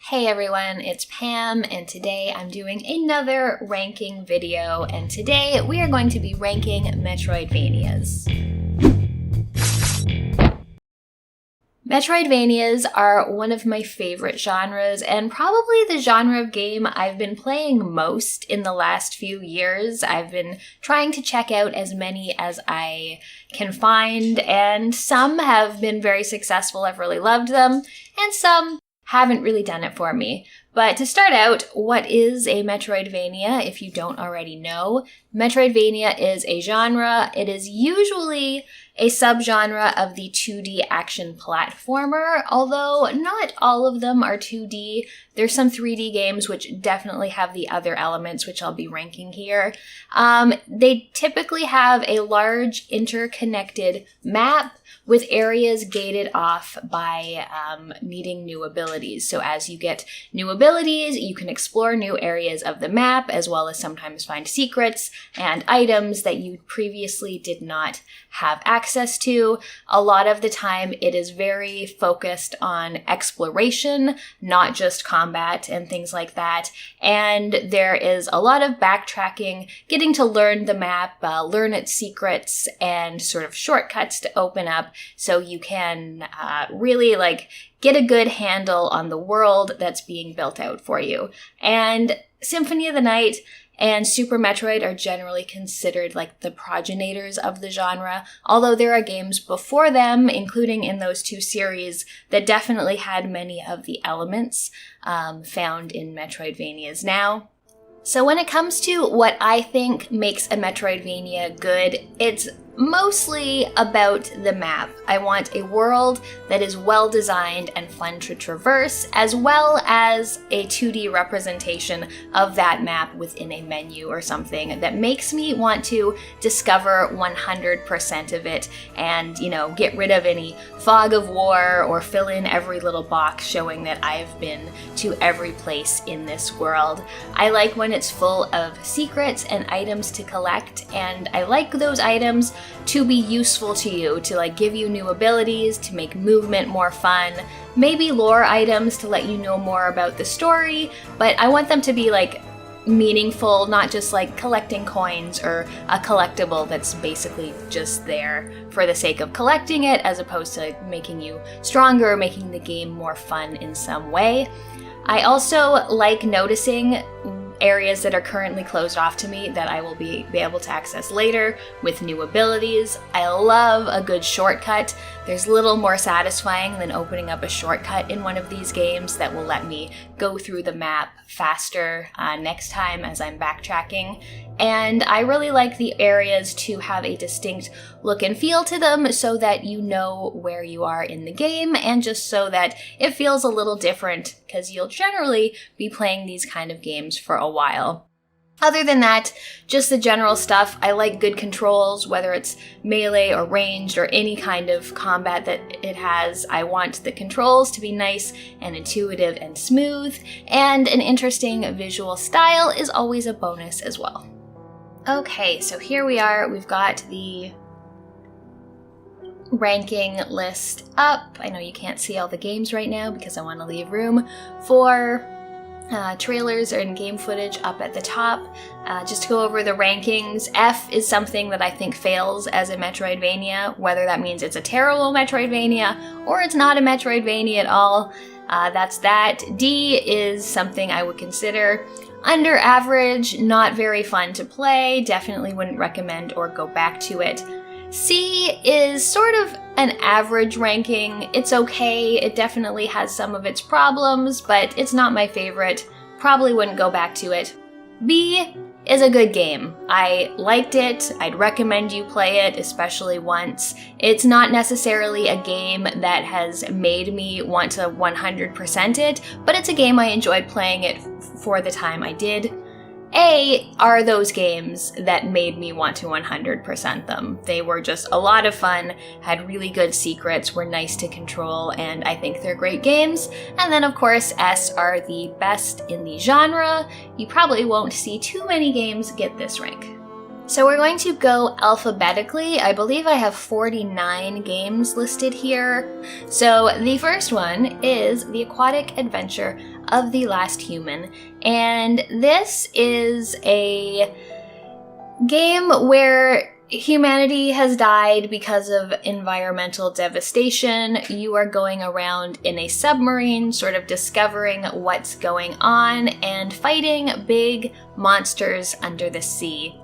Hey everyone, it's Pam, and today I'm doing another ranking video, and today we are going to be ranking Metroidvanias. Metroidvanias are one of my favorite genres, and probably the genre of game I've been playing most in the last few years. I've been trying to check out as many as I can find, and some have been very successful. I've really loved them, and some haven't really done it for me. But to start out, what is a Metroidvania if you don't already know? Metroidvania is a genre. It is usually a subgenre of the 2D action platformer, although not all of them are 2D. There's some 3D games which definitely have the other elements, which I'll be ranking here. They typically have a large interconnected map with areas gated off by needing new abilities. So as you get new abilities, you can explore new areas of the map, as well as sometimes find secrets and items that you previously did not have access to. A lot of the time, it is very focused on exploration, not just combat and things like that. And there is a lot of backtracking, getting to learn the map, learn its secrets, and sort of shortcuts to open up so you can really get a good handle on the world that's being built out for you. And Symphony of the Night and Super Metroid are generally considered like the progenitors of the genre, although there are games before them, including in those two series, that definitely had many of the elements found in Metroidvanias now. So when it comes to what I think makes a Metroidvania good, it's mostly about the map. I want a world that is well designed and fun to traverse, as well as a 2D representation of that map within a menu or something that makes me want to discover 100% of it and, get rid of any fog of war or fill in every little box showing that I've been to every place in this world. I like when it's full of secrets and items to collect, and I like those items to be useful to you, to give you new abilities, to make movement more fun, maybe lore items to let you know more about the story, but I want them to be meaningful, not just collecting coins or a collectible that's basically just there for the sake of collecting it, as opposed to making you stronger, making the game more fun in some way. I also like noticing areas that are currently closed off to me that I will be able to access later with new abilities. I love a good shortcut. There's little more satisfying than opening up a shortcut in one of these games that will let me go through the map faster next time as I'm backtracking. And I really like the areas to have a distinct look and feel to them so that you know where you are in the game, and just so that it feels a little different, because you'll generally be playing these kind of games for a while. Other than that, just the general stuff. I like good controls, whether it's melee or ranged or any kind of combat that it has. I want the controls to be nice and intuitive and smooth, and an interesting visual style is always a bonus as well. Okay, so here we are. We've got the ranking list up. I know you can't see all the games right now because I want to leave room for trailers and game footage up at the top. Just to go over the rankings, F is something that I think fails as a Metroidvania, whether that means it's a terrible Metroidvania or it's not a Metroidvania at all. That's that. D is something I would consider under average, not very fun to play, definitely wouldn't recommend or go back to it. C is sort of an average ranking. It's okay, it definitely has some of its problems, but it's not my favorite. Probably wouldn't go back to it. B is a good game. I liked it. I'd recommend you play it, especially once. It's not necessarily a game that has made me want to 100% it, but it's a game I enjoyed playing it for the time I did. A are those games that made me want to 100% them. They were just a lot of fun, had really good secrets, were nice to control, and I think they're great games. And then of course S are the best in the genre. You probably won't see too many games get this rank. So we're going to go alphabetically. I believe I have 49 games listed here. So the first one is The Aquatic Adventure of the Last Human. And this is a game where humanity has died because of environmental devastation. You are going around in a submarine, sort of discovering what's going on and fighting big monsters under the sea.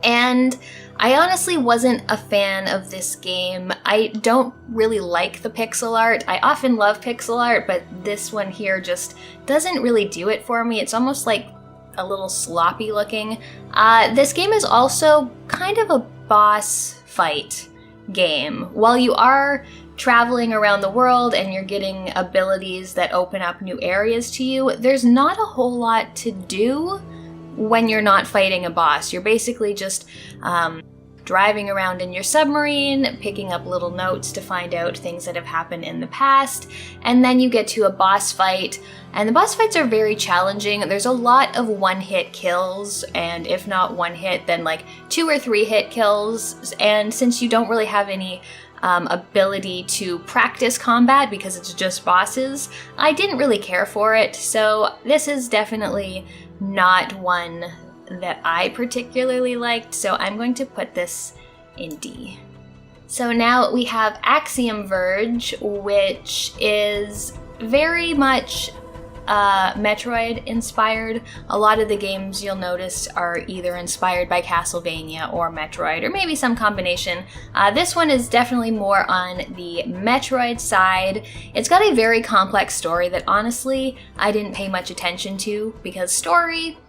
And I honestly wasn't a fan of this game. I don't really like the pixel art. I often love pixel art, but this one here just doesn't really do it for me. It's almost like a little sloppy looking. This game is also kind of a boss fight game. While you are traveling around the world and you're getting abilities that open up new areas to you, there's not a whole lot to do when you're not fighting a boss. You're basically just driving around in your submarine, picking up little notes to find out things that have happened in the past, and then you get to a boss fight. And the boss fights are very challenging. There's a lot of one-hit kills, and if not one hit, then like 2 or 3 hit kills. And since you don't really have any ability to practice combat because it's just bosses, I didn't really care for it. So this is definitely not one that I particularly liked, so I'm going to put this in D. So now we have Axiom Verge, which is very much Metroid inspired. A lot of the games you'll notice are either inspired by Castlevania or Metroid, or maybe some combination. This one is definitely more on the Metroid side. It's got a very complex story that honestly I didn't pay much attention to because story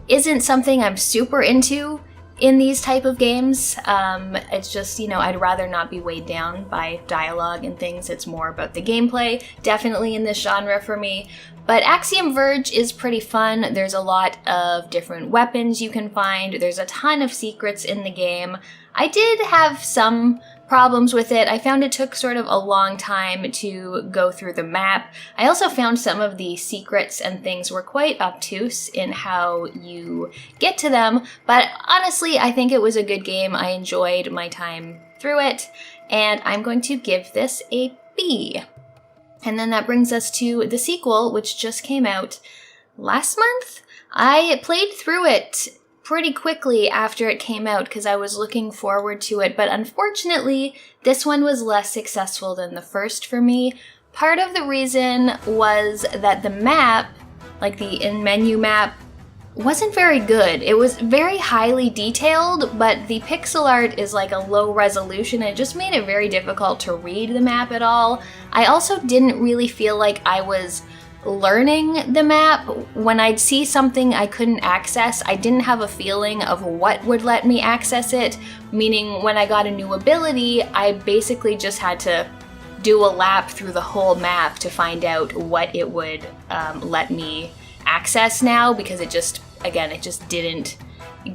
isn't something I'm super into in these type of games. It's just, I'd rather not be weighed down by dialogue and things. It's more about the gameplay, definitely in this genre for me. But Axiom Verge is pretty fun. There's a lot of different weapons you can find. There's a ton of secrets in the game. I did have some problems with it. I found it took sort of a long time to go through the map. I also found some of the secrets and things were quite obtuse in how you get to them, but honestly, I think it was a good game. I enjoyed my time through it, and I'm going to give this a B. And then that brings us to the sequel, which just came out last month. I played through it pretty quickly after it came out because I was looking forward to it, but unfortunately, this one was less successful than the first for me. Part of the reason was that the map, like the in-menu map, wasn't very good. It was very highly detailed, but the pixel art is like a low resolution, and it just made it very difficult to read the map at all. I also didn't really feel like I was learning the map. When I'd see something I couldn't access, I didn't have a feeling of what would let me access it, meaning when I got a new ability, I basically just had to do a lap through the whole map to find out what it would let me access now, because it just didn't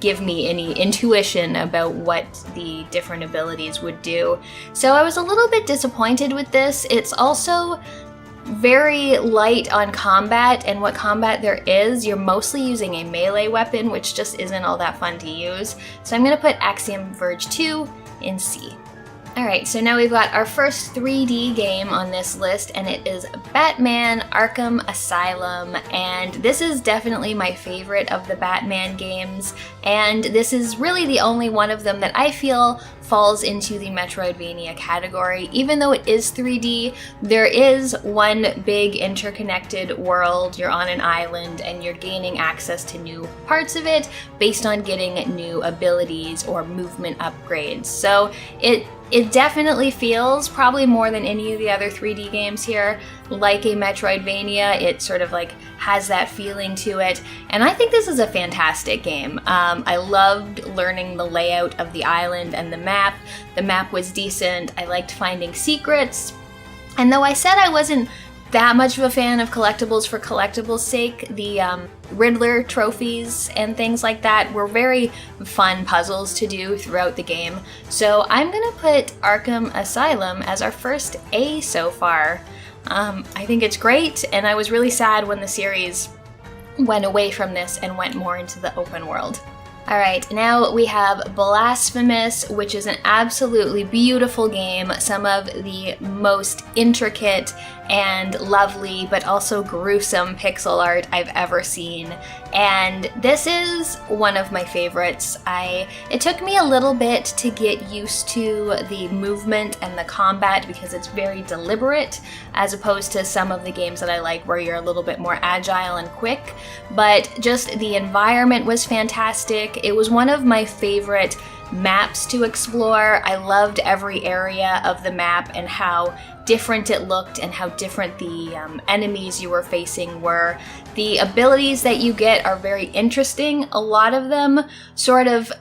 give me any intuition about what the different abilities would do. So I was a little bit disappointed with this. It's also very light on combat, and what combat there is, you're mostly using a melee weapon, which just isn't all that fun to use. So I'm gonna put Axiom Verge 2 in C. Alright, so now we've got our first 3D game on this list, and it is Batman Arkham Asylum, and this is definitely my favorite of the Batman games, and this is really the only one of them that I feel falls into the Metroidvania category. Even though it is 3D, there is one big interconnected world. You're on an island and you're gaining access to new parts of it based on getting new abilities or movement upgrades. So it definitely feels, probably more than any of the other 3D games here, like a Metroidvania. It sort of like has that feeling to it, and I think this is a fantastic game. I loved learning the layout of the island and the map. The map was decent. I liked finding secrets, and though I said I wasn't that much of a fan of collectibles for collectibles' sake, the Riddler trophies and things like that were very fun puzzles to do throughout the game. So I'm gonna put Arkham Asylum as our first A so far. I think it's great, and I was really sad when the series went away from this and went more into the open world. Alright, now we have Blasphemous, which is an absolutely beautiful game, some of the most intricate and lovely but also gruesome pixel art I've ever seen. And this is one of my favorites. It took me a little bit to get used to the movement and the combat because it's very deliberate as opposed to some of the games that I like where you're a little bit more agile and quick. But just the environment was fantastic. It was one of my favorite maps to explore. I loved every area of the map and how different it looked and how different the enemies you were facing were. The abilities that you get are very interesting. A lot of them sort of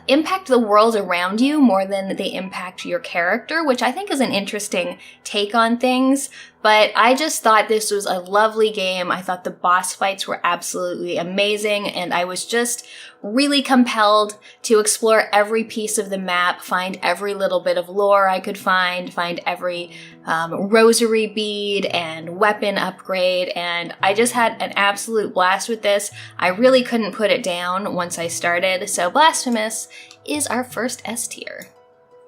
impact the world around you more than they impact your character, which I think is an interesting take on things. But I just thought this was a lovely game. I thought the boss fights were absolutely amazing, and I was just really compelled to explore every piece of the map, find every little bit of lore I could find every rosary bead and weapon upgrade, and I just had an absolute blast with this. I really couldn't put it down once I started, so Blasphemous is our first S tier.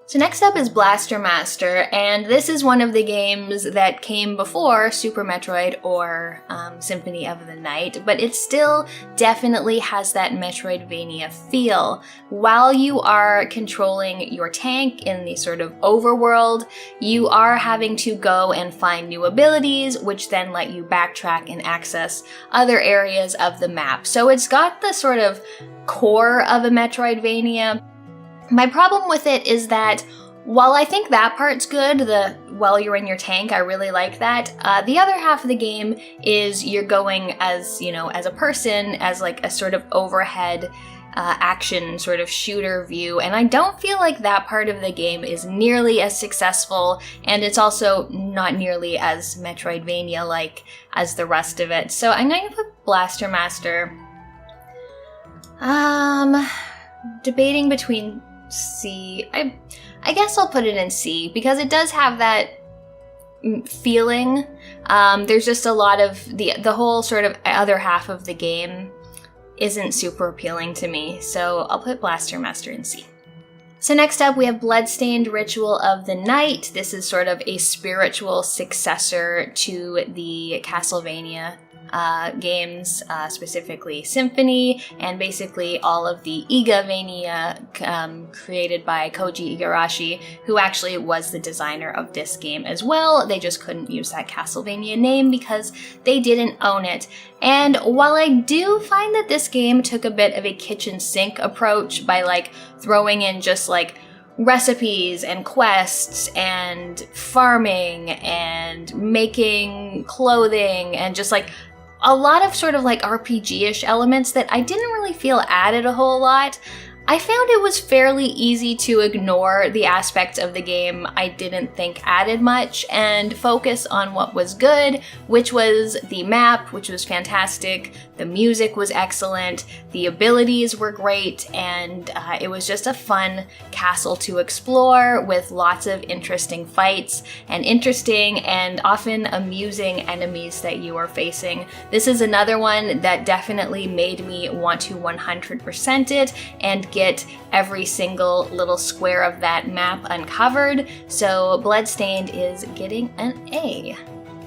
So next up is Blaster Master, and this is one of the games that came before Super Metroid or Symphony of the Night, but it still definitely has that Metroidvania feel. While you are controlling your tank in the sort of overworld, you are having to go and find new abilities, which then let you backtrack and access other areas of the map. So it's got the sort of core of a Metroidvania. My problem with it is that while I think that part's good, while you're in your tank, I really like that, the other half of the game is you're going as, as a person, as like a sort of overhead action sort of shooter view, and I don't feel like that part of the game is nearly as successful, and it's also not nearly as Metroidvania-like as the rest of it. So I'm going to put Blaster Master. Debating between C. I guess I'll put it in C because it does have that feeling. There's just a lot of the whole sort of other half of the game isn't super appealing to me, so I'll put Blaster Master in C. So next up we have Bloodstained Ritual of the Night. This is sort of a spiritual successor to the Castlevania games, specifically Symphony, and basically all of the Igavania created by Koji Igarashi, who actually was the designer of this game as well. They just couldn't use that Castlevania name because they didn't own it. And while I do find that this game took a bit of a kitchen sink approach by like throwing in just like recipes and quests and farming and making clothing and just like a lot of sort of like RPG-ish elements that I didn't really feel added a whole lot, I found it was fairly easy to ignore the aspects of the game I didn't think added much and focus on what was good, which was the map, which was fantastic, the music was excellent, the abilities were great, and it was just a fun castle to explore with lots of interesting fights and interesting and often amusing enemies that you are facing. This is another one that definitely made me want to 100% it and get every single little square of that map uncovered, so Bloodstained is getting an A.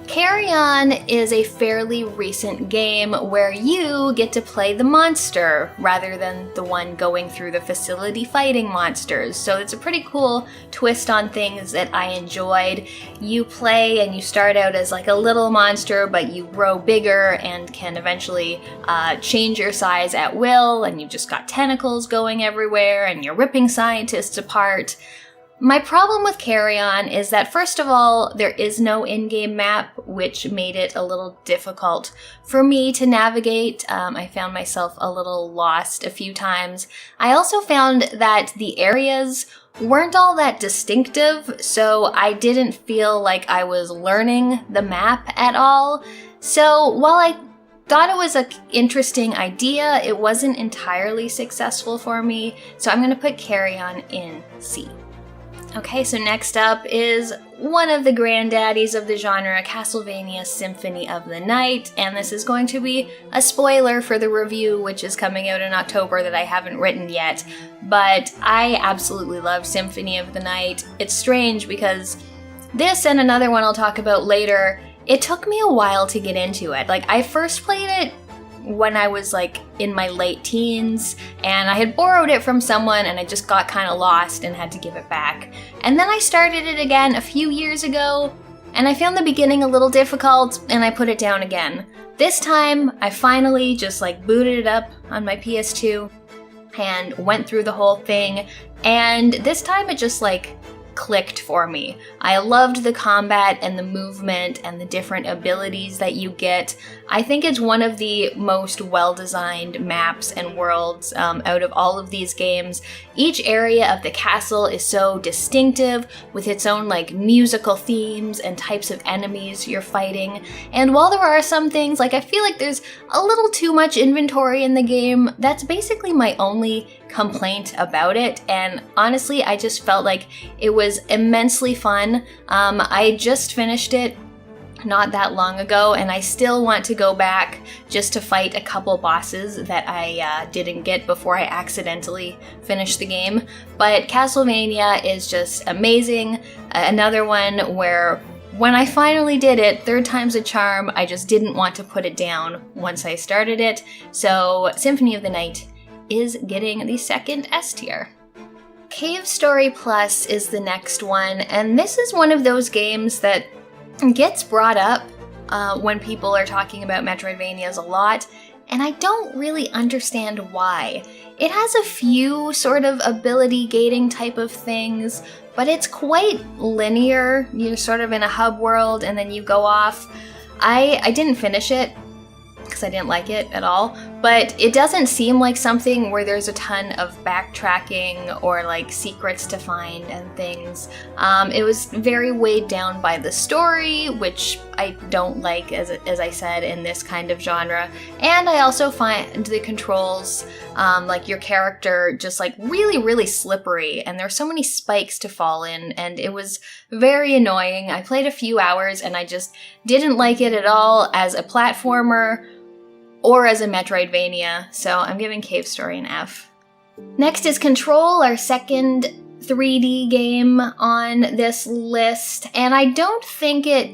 Carry On is a fairly recent game where you get to play the monster rather than the one going through the facility fighting monsters. So it's a pretty cool twist on things that I enjoyed. You play and you start out as like a little monster, but you grow bigger and can eventually change your size at will, and you've just got tentacles going everywhere and you're ripping scientists apart. My problem with Carry On is that, first of all, there is no in-game map, which made it a little difficult for me to navigate. I found myself a little lost a few times. I also found that the areas weren't all that distinctive, so I didn't feel like I was learning the map at all. So while I thought it was an interesting idea, it wasn't entirely successful for me, so I'm going to put Carry On in C. Okay, so next up is one of the granddaddies of the genre, Castlevania Symphony of the Night, and this is going to be a spoiler for the review, which is coming out in October that I haven't written yet, but I absolutely love Symphony of the Night. It's strange because this and another one I'll talk about later, it took me a while to get into it. Like, I first played it when I was like in my late teens, and I had borrowed it from someone and I just got kind of lost and had to give it back. And then I started it again a few years ago, and I found the beginning a little difficult and I put it down again. This time I finally just like booted it up on my PS2 and went through the whole thing, and this time it just like clicked for me. I loved the combat and the movement and the different abilities that you get. I think it's one of the most well-designed maps and worlds out of all of these games. Each area of the castle is so distinctive with its own like musical themes and types of enemies you're fighting. And while there are some things, like I feel like there's a little too much inventory in the game, that's basically my only complaint about it, and honestly I just felt like it was immensely fun. I just finished it not that long ago, and I still want to go back just to fight a couple bosses that I didn't get before I accidentally finished the game. But Castlevania is just amazing. Another one where when I finally did it, third time's a charm, I just didn't want to put it down once I started it. So Symphony of the Night is getting the second S tier. Cave Story Plus is the next one, and this is one of those games that gets brought up when people are talking about Metroidvanias a lot, and I don't really understand why. It has a few sort of ability gating type of things, but it's quite linear. You're sort of in a hub world and then you go off. I didn't finish it because I didn't like it at all, but it doesn't seem like something where there's a ton of backtracking or like secrets to find and things. It was very weighed down by the story, which I don't like, as I said, in this kind of genre. And I also find the controls, like your character, just like really, really slippery, and there's so many spikes to fall in, and it was very annoying. I played a few hours and I just didn't like it at all as a platformer or as a Metroidvania, so I'm giving Cave Story an F. Next is Control, our second 3D game on this list, and I don't think it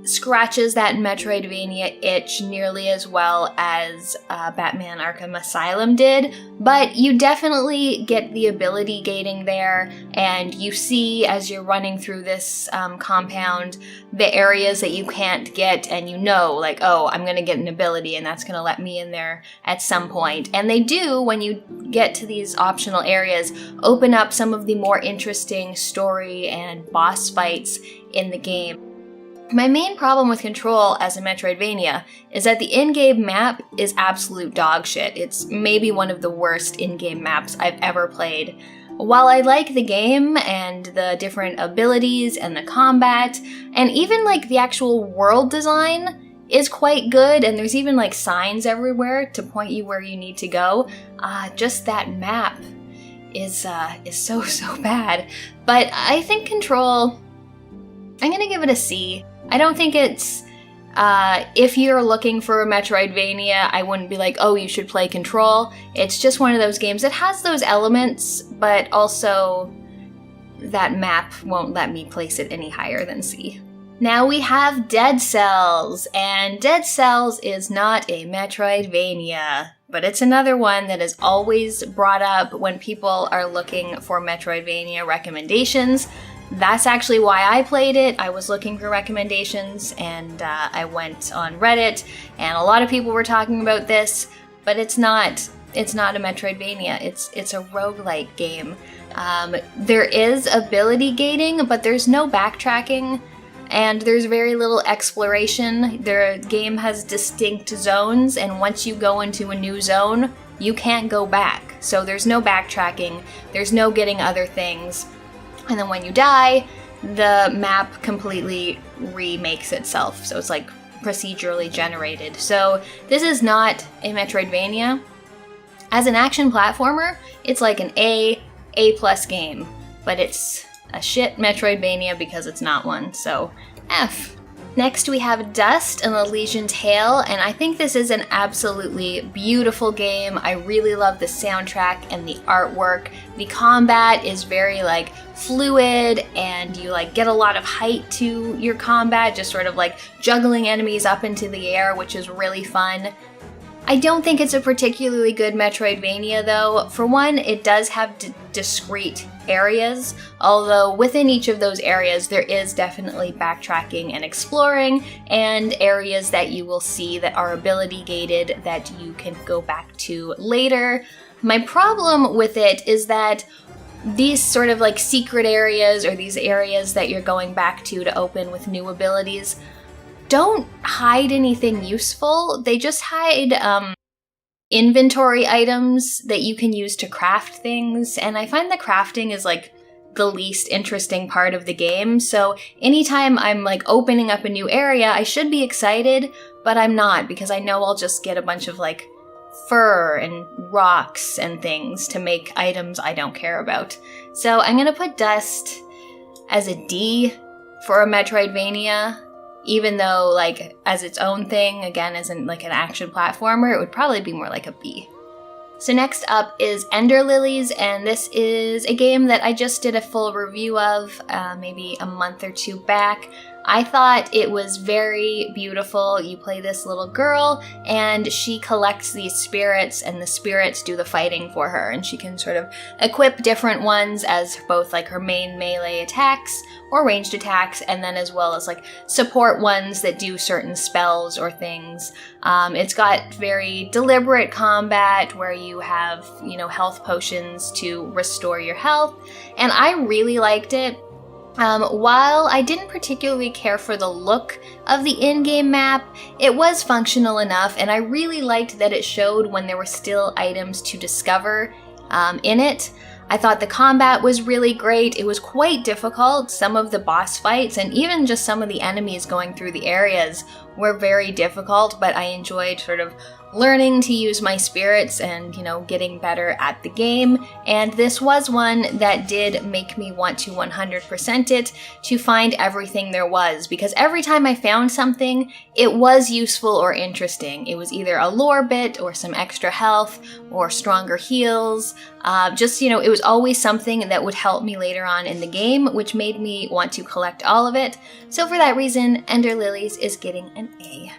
scratches that Metroidvania itch nearly as well as Batman Arkham Asylum did, but you definitely get the ability gating there, and you see as you're running through this compound the areas that you can't get, and you know, like, oh, I'm gonna get an ability and that's gonna let me in there at some point. And they do, when you get to these optional areas, open up some of the more interesting story and boss fights in the game. My main problem with Control as a Metroidvania is that the in-game map is absolute dog shit. It's maybe one of the worst in-game maps I've ever played. While I like the game and the different abilities and the combat, and even like the actual world design is quite good, and there's even like signs everywhere to point you where you need to go, just that map is so bad. But I think Control, I'm gonna give it a C. I don't think it's, if you're looking for a Metroidvania, I wouldn't be like, oh, you should play Control. It's just one of those games that has those elements, but also that map won't let me place it any higher than C. Now we have Dead Cells, and Dead Cells is not a Metroidvania, but it's another one that is always brought up when people are looking for Metroidvania recommendations. That's actually why I played it. I was looking for recommendations, and I went on Reddit, and a lot of people were talking about this, but it's not a Metroidvania. It's a roguelike game. There is ability gating, but there's no backtracking, and there's very little exploration. The game has distinct zones, and once you go into a new zone, you can't go back. So there's no backtracking, there's no getting other things. And then when you die, the map completely remakes itself. So it's like procedurally generated. So this is not a Metroidvania. As an action platformer, it's like an A+ game. But it's a shit Metroidvania because it's not one, so F. Next we have Dust: An Elysian Tale, and I think this is an absolutely beautiful game. I really love the soundtrack and the artwork. The combat is very like fluid, and you like get a lot of height to your combat, just sort of like juggling enemies up into the air, which is really fun. I don't think it's a particularly good Metroidvania though. For one, it does have discrete areas, although within each of those areas there is definitely backtracking and exploring, and areas that you will see that are ability gated that you can go back to later. My problem with it is that these sort of like secret areas, or these areas that you're going back to open with new abilities, don't hide anything useful. They just hide inventory items that you can use to craft things, and I find the crafting is like the least interesting part of the game. So anytime I'm like opening up a new area, I should be excited, but I'm not, because I know I'll just get a bunch of like fur and rocks and things to make items I don't care about. So I'm gonna put Dust as a D for a Metroidvania. Even though, like, as its own thing, again, isn't like an action platformer, it would probably be more like a B. So next up is Ender Lilies, and this is a game that I just did a full review of maybe a month or two back. I thought it was very beautiful. You play this little girl, and she collects these spirits, and the spirits do the fighting for her, and she can sort of equip different ones as both like her main melee attacks or ranged attacks, and then as well as like support ones that do certain spells or things. It's got very deliberate combat where you have, you know, health potions to restore your health, and I really liked it. While I didn't particularly care for the look of the in-game map, it was functional enough, and I really liked that it showed when there were still items to discover in it. I thought the combat was really great. It was quite difficult. Some of the boss fights and even just some of the enemies going through the areas were very difficult, but I enjoyed sort of learning to use my spirits and, you know, getting better at the game. And this was one that did make me want to 100% it to find everything there was, because every time I found something, it was useful or interesting. It was either a lore bit or some extra health or stronger heals. Just, you know, it was always something that would help me later on in the game, which made me want to collect all of it. So for that reason, Ender Lilies is getting an A.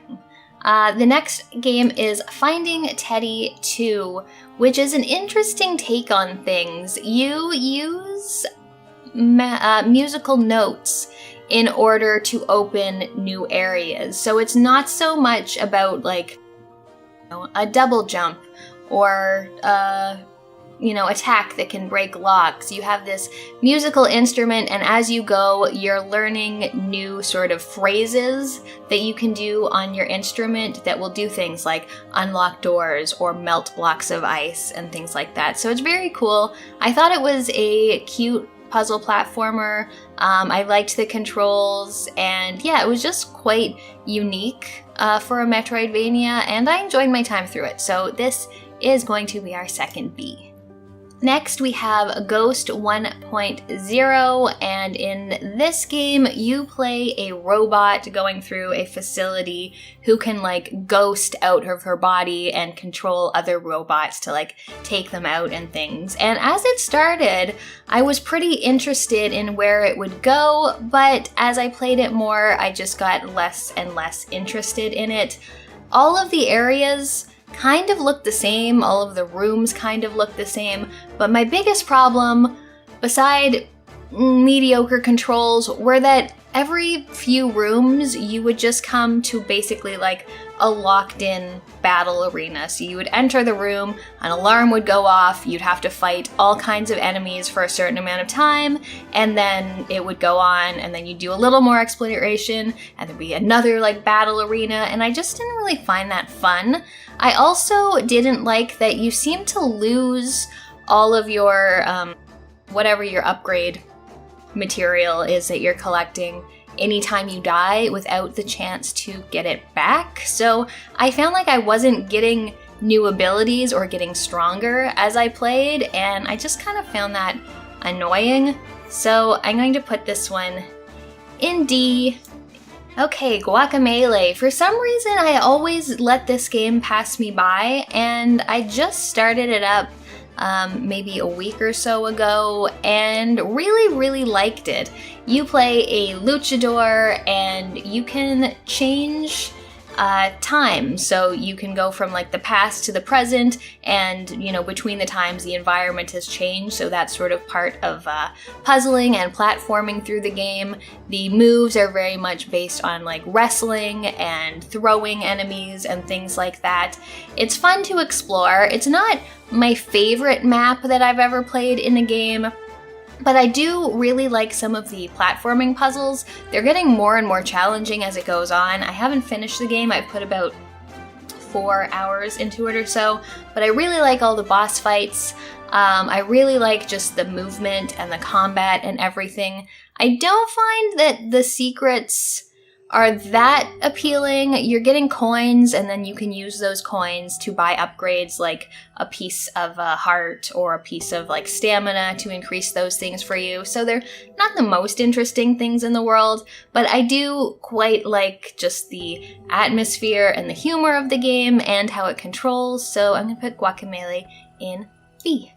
The next game is Finding Teddy 2, which is an interesting take on things. You use musical notes in order to open new areas. So it's not so much about like, you know, a double jump or you know, attack that can break locks. You have this musical instrument, and as you go, you're learning new sort of phrases that you can do on your instrument that will do things like unlock doors or melt blocks of ice and things like that. So it's very cool. I thought it was a cute puzzle platformer. I liked the controls, and yeah, it was just quite unique for a Metroidvania, and I enjoyed my time through it. So this is going to be our second B. Next, we have Ghost 1.0, and in this game, you play a robot going through a facility who can, like, ghost out of her body and control other robots to, like, take them out and things. And as it started, I was pretty interested in where it would go, but as I played it more, I just got less and less interested in it. All of the areas kind of look the same, all of the rooms kind of look the same, but my biggest problem, beside mediocre controls, were that every few rooms you would just come to basically like a locked-in battle arena. So you would enter the room, an alarm would go off, you'd have to fight all kinds of enemies for a certain amount of time, and then it would go on, and then you'd do a little more exploration, and there'd be another like battle arena, and I just didn't really find that fun. I also didn't like that you seem to lose all of your, whatever your upgrade material is that you're collecting anytime you die without the chance to get it back. So I found like I wasn't getting new abilities or getting stronger as I played, and I just kind of found that annoying. So I'm going to put this one in D. Okay, Guacamelee. For some reason, I always let this game pass me by, and I just started it up maybe a week or so ago, and really liked it. You play a luchador, and you can change time, so you can go from like the past to the present, and you know, between the times the environment has changed, so that's sort of part of puzzling and platforming through the game. The moves are very much based on like wrestling and throwing enemies and things like that. It's fun to explore. It's not my favorite map that I've ever played in a game, but I do really like some of the platforming puzzles. They're getting more and more challenging as it goes on. I haven't finished the game. I've put about 4 hours into it or so, but I really like all the boss fights. I really like just the movement and the combat and everything. I don't find that the secrets are that appealing. You're getting coins, and then you can use those coins to buy upgrades like a piece of a heart or a piece of like stamina to increase those things for you. So they're not the most interesting things in the world, but I do quite like just the atmosphere and the humor of the game and how it controls. So I'm gonna put Guacamelee in B.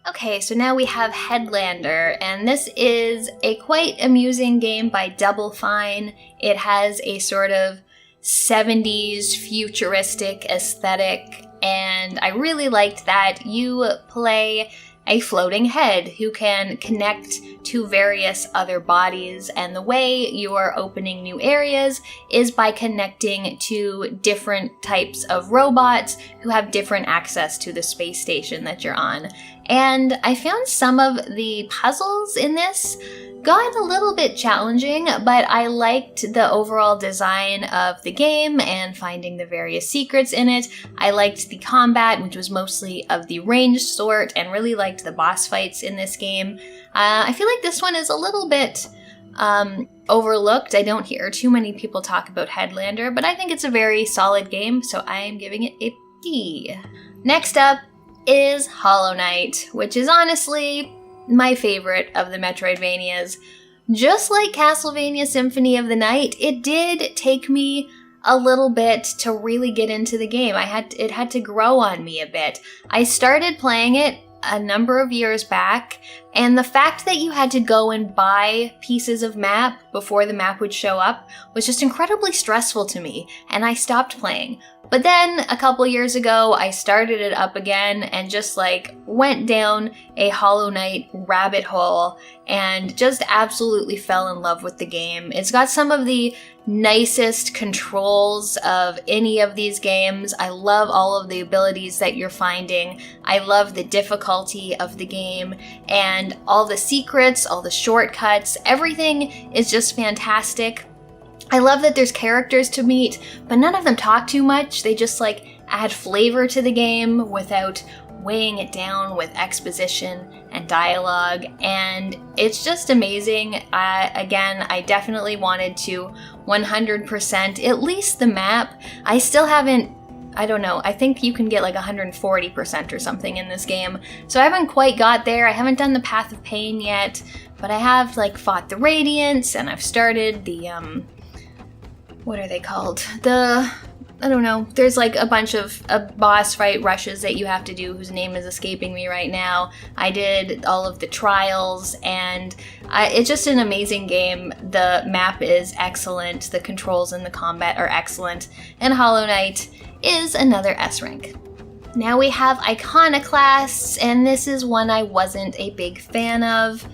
Okay, so now we have Headlander, and this is a quite amusing game by Double Fine. It has a sort of 70s futuristic aesthetic, and I really liked that. You play a floating head who can connect to various other bodies, and the way you're opening new areas is by connecting to different types of robots who have different access to the space station that you're on. And I found some of the puzzles in this got a little bit challenging, but I liked the overall design of the game and finding the various secrets in it. I liked the combat, which was mostly of the ranged sort, and really liked the boss fights in this game. I feel like this one is a little bit overlooked. I don't hear too many people talk about Headlander, but I think it's a very solid game, so I am giving it a D. Next up is Hollow Knight, which is honestly my favorite of the Metroidvanias. Just like Castlevania Symphony of the Night, it did take me a little bit to really get into the game. It had to grow on me a bit. I started playing it a number of years back, and the fact that you had to go and buy pieces of map before the map would show up was just incredibly stressful to me, and I stopped playing. But then a couple years ago, I started it up again and just like went down a Hollow Knight rabbit hole and just absolutely fell in love with the game. It's got some of the nicest controls of any of these games. I love all of the abilities that you're finding. I love the difficulty of the game and all the secrets, all the shortcuts. Everything is just fantastic. I love that there's characters to meet, but none of them talk too much. They just like add flavor to the game without weighing it down with exposition and dialogue, and it's just amazing. Again, I definitely wanted to 100% at least the map. I still haven't, I don't know, I think you can get like 140% or something in this game, so I haven't quite got there. I haven't done the Path of Pain yet, but I have like fought the Radiants, and I've started the, what are they called? I don't know, there's like a bunch of boss fight rushes that you have to do whose name is escaping me right now. I did all of the trials, and it's just an amazing game. The map is excellent, the controls and the combat are excellent, and Hollow Knight is another S rank. Now we have Iconoclasts, and this is one I wasn't a big fan of.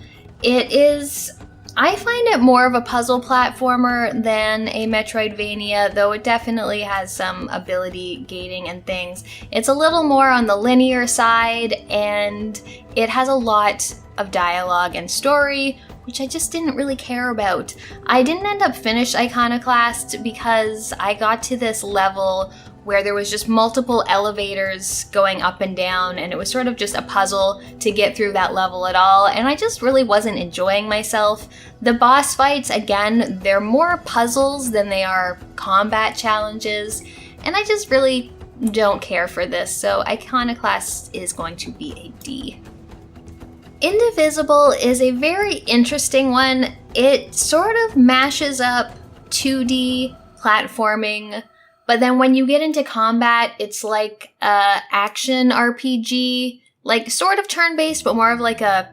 I find it more of a puzzle platformer than a Metroidvania, though it definitely has some ability gating and things. It's a little more on the linear side, and it has a lot of dialogue and story, which I just didn't really care about. I didn't end up finish Iconoclast because I got to this level where there was just multiple elevators going up and down, and it was sort of just a puzzle to get through that level at all, and I just really wasn't enjoying myself. The boss fights, again, they're more puzzles than they are combat challenges, and I just really don't care for this, so Iconoclast is going to be a D. Indivisible is a very interesting one. It sort of mashes up 2D platforming, but then when you get into combat, it's like a action RPG, like sort of turn-based, but more of like an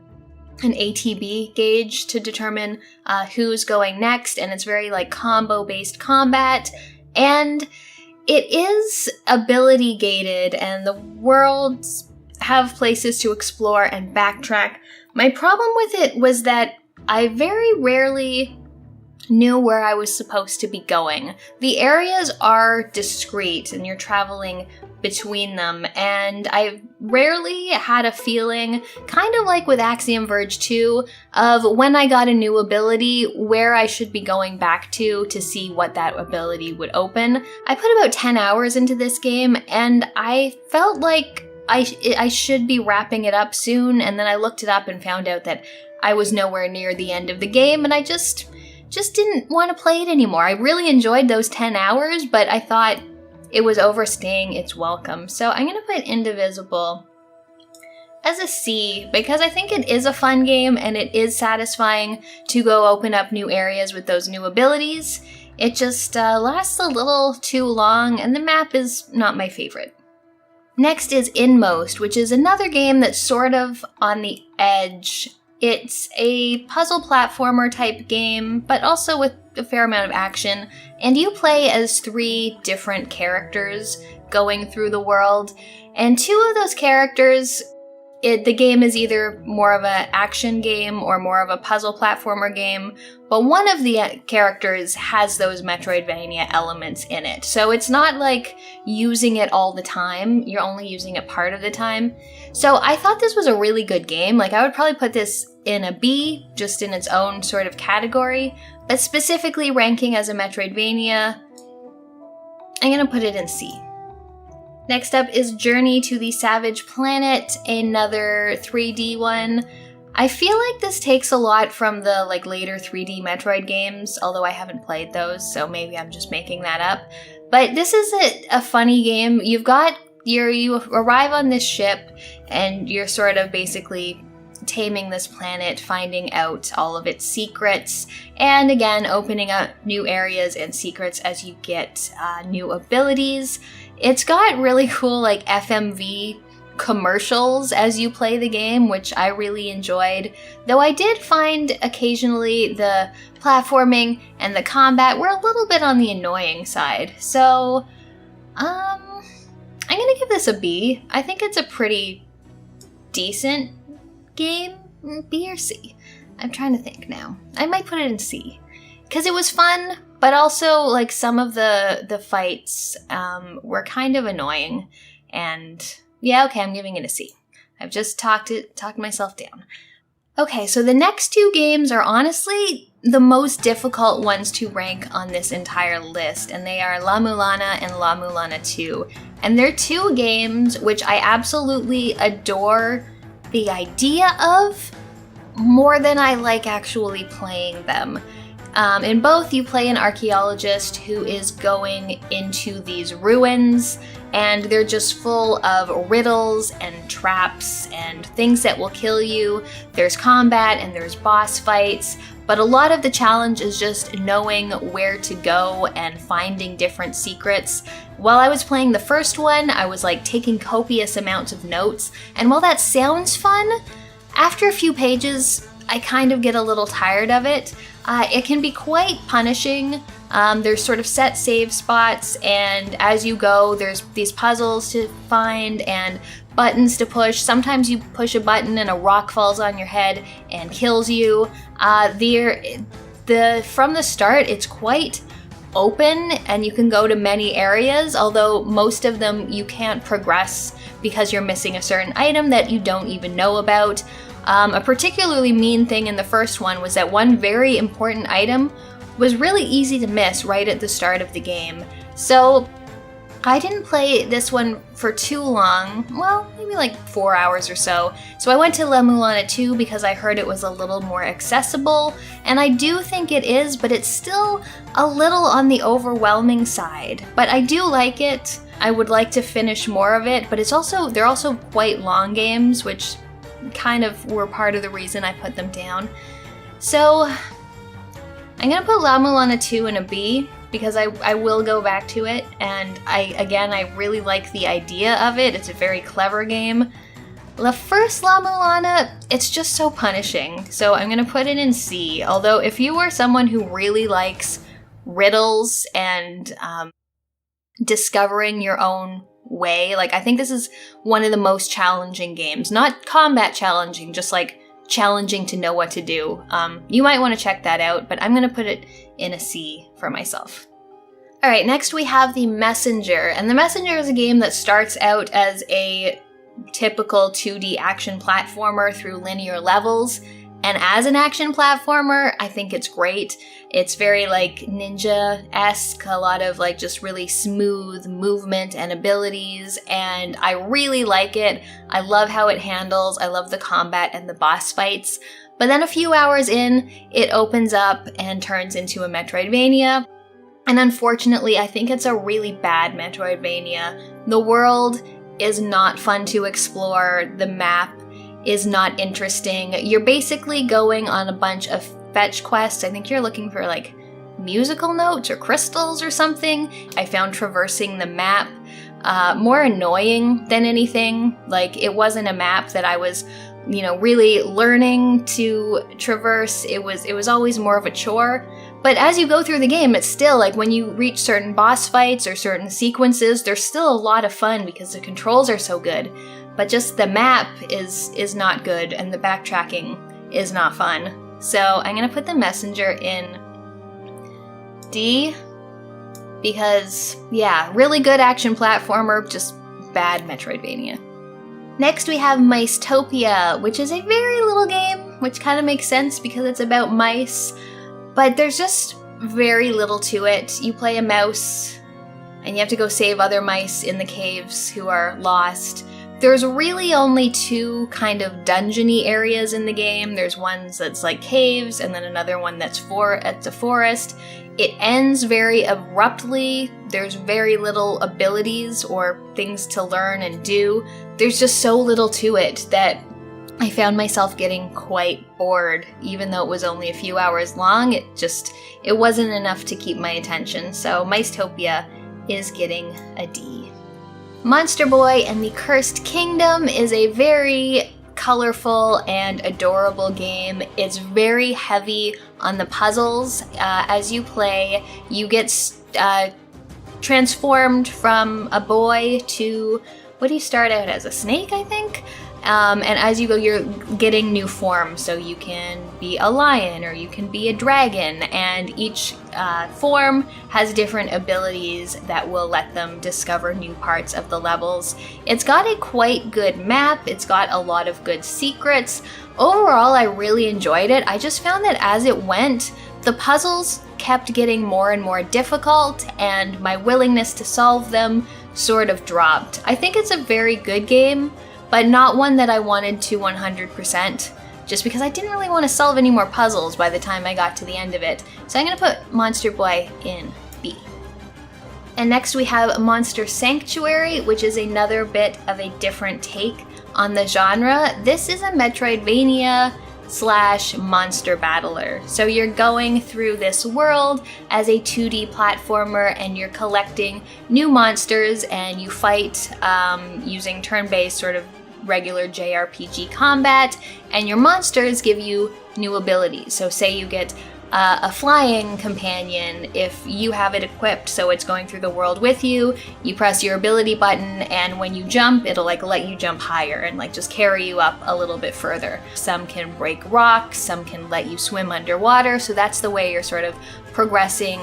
ATB gauge to determine who's going next, and it's very like combo-based combat, and it is ability gated, and the worlds have places to explore and backtrack. My problem with it was that I very rarely knew where I was supposed to be going. The areas are discrete and you're traveling between them, and I rarely had a feeling, kind of like with Axiom Verge 2, of when I got a new ability, where I should be going back to see what that ability would open. I put about 10 hours into this game, and I felt like I should be wrapping it up soon, and then I looked it up and found out that I was nowhere near the end of the game, and I just didn't want to play it anymore. I really enjoyed those 10 hours, but I thought it was overstaying its welcome. So I'm going to put Indivisible as a C, because I think it is a fun game, and it is satisfying to go open up new areas with those new abilities. It just lasts a little too long, and the map is not my favorite. Next is Inmost, which is another game that's sort of on the edge. It's a puzzle platformer type game, but also with a fair amount of action, and you play as 3 different characters going through the world, and 2 of those characters, the game is either more of an action game or more of a puzzle platformer game, but one of the characters has those Metroidvania elements in it. So it's not like using it all the time, you're only using it part of the time. So I thought this was a really good game. Like, I would probably put this in a B, just in its own sort of category, but specifically ranking as a Metroidvania, I'm gonna put it in C. Next up is Journey to the Savage Planet, another 3D one. I feel like this takes a lot from the later 3D Metroid games, although I haven't played those, so maybe I'm just making that up. But this is a funny game. You arrive on this ship, and you're sort of basically taming this planet, finding out all of its secrets, and again, opening up new areas and secrets as you get new abilities. It's got really cool FMV commercials as you play the game, which I really enjoyed, though I did find occasionally the platforming and the combat were a little bit on the annoying side. So, I'm gonna give this a B. I think it's a pretty decent game. B or C? I'm trying to think now. I might put it in C, because it was fun, but also some of the fights were kind of annoying, and yeah, okay, I'm giving it a C. I've just talked myself down. Okay, so the next 2 games are honestly the most difficult ones to rank on this entire list, and they are La Mulana and La Mulana 2. And they're 2 games which I absolutely adore the idea of more than I like actually playing them. In both, you play an archaeologist who is going into these ruins, and they're just full of riddles and traps and things that will kill you. There's combat and there's boss fights, but a lot of the challenge is just knowing where to go and finding different secrets. While I was playing the first one, I was taking copious amounts of notes, and while that sounds fun, after a few pages, I kind of get a little tired of it. It can be quite punishing. There's sort of set save spots, and as you go, there's these puzzles to find and buttons to push. Sometimes you push a button and a rock falls on your head and kills you. From the start, it's quite open, and you can go to many areas, although most of them you can't progress because you're missing a certain item that you don't even know about. A particularly mean thing in the first one was that one very important item was really easy to miss right at the start of the game. So I didn't play this one for too long, well, maybe 4 hours or so. So I went to La Mulana 2 because I heard it was a little more accessible, and I do think it is, but it's still a little on the overwhelming side. But I do like it. I would like to finish more of it, but they're also quite long games, which kind of were part of the reason I put them down. So I'm gonna put La Mulana 2 in a B, because I will go back to it, and I really like the idea of it. It's a very clever game. The first La Mulana, it's just so punishing, so I'm gonna put it in C. Although if you are someone who really likes riddles and discovering your own way, like I think this is one of the most challenging games. Not combat challenging, just like challenging to know what to do. You might want to check that out, but I'm gonna put it in a C for myself. Alright, next we have The Messenger, and The Messenger is a game that starts out as a typical 2D action platformer through linear levels, and as an action platformer, I think it's great. It's very like ninja-esque, a lot of like just really smooth movement and abilities, and I really like it. I love how it handles, I love the combat and the boss fights, but then a few hours in, it opens up and turns into a Metroidvania, and unfortunately, I think it's a really bad Metroidvania. The world is not fun to explore, the map is not interesting. You're basically going on a bunch of fetch quests. I think you're looking for like musical notes or crystals or something. I found traversing the map more annoying than anything. Like, it wasn't a map that I was, you know, really learning to traverse. It was always more of a chore. But as you go through the game, it's still like when you reach certain boss fights or certain sequences, there's still a lot of fun because the controls are so good. But just the map is not good, and the backtracking is not fun. So I'm gonna put The Messenger in D, because yeah, really good action platformer, just bad Metroidvania. Next we have Micetopia, which is a very little game, which kind of makes sense because it's about mice, but there's just very little to it. You play a mouse, and you have to go save other mice in the caves who are lost. There's really only two kind of dungeony areas in the game. There's ones that's like caves, and then another one that's a forest. It ends very abruptly. There's very little abilities or things to learn and do. There's just so little to it that I found myself getting quite bored. Even though it was only a few hours long, it wasn't enough to keep my attention. So Micetopia is getting a D. Monster Boy and the Cursed Kingdom is a very colorful and adorable game. It's very heavy on the puzzles. As you play, you get transformed from a boy to, what do you start out as? A snake, I think? And as you go, you're getting new forms. So you can be a lion or you can be a dragon, and each form has different abilities that will let them discover new parts of the levels. It's got a quite good map. It's got a lot of good secrets. Overall, I really enjoyed it. I just found that as it went, the puzzles kept getting more and more difficult, and my willingness to solve them sort of dropped. I think it's a very good game, but not one that I wanted to 100%, just because I didn't really want to solve any more puzzles by the time I got to the end of it. So I'm going to put Monster Boy in B. And next we have Monster Sanctuary, which is another bit of a different take on the genre. This is a Metroidvania / monster battler. So you're going through this world as a 2D platformer, and you're collecting new monsters, and you fight using turn-based sort of regular JRPG combat, and your monsters give you new abilities. So say you get a flying companion. If you have it equipped so it's going through the world with you, you press your ability button, and when you jump, it'll like let you jump higher and like just carry you up a little bit further. Some can break rocks, some can let you swim underwater, so that's the way you're sort of progressing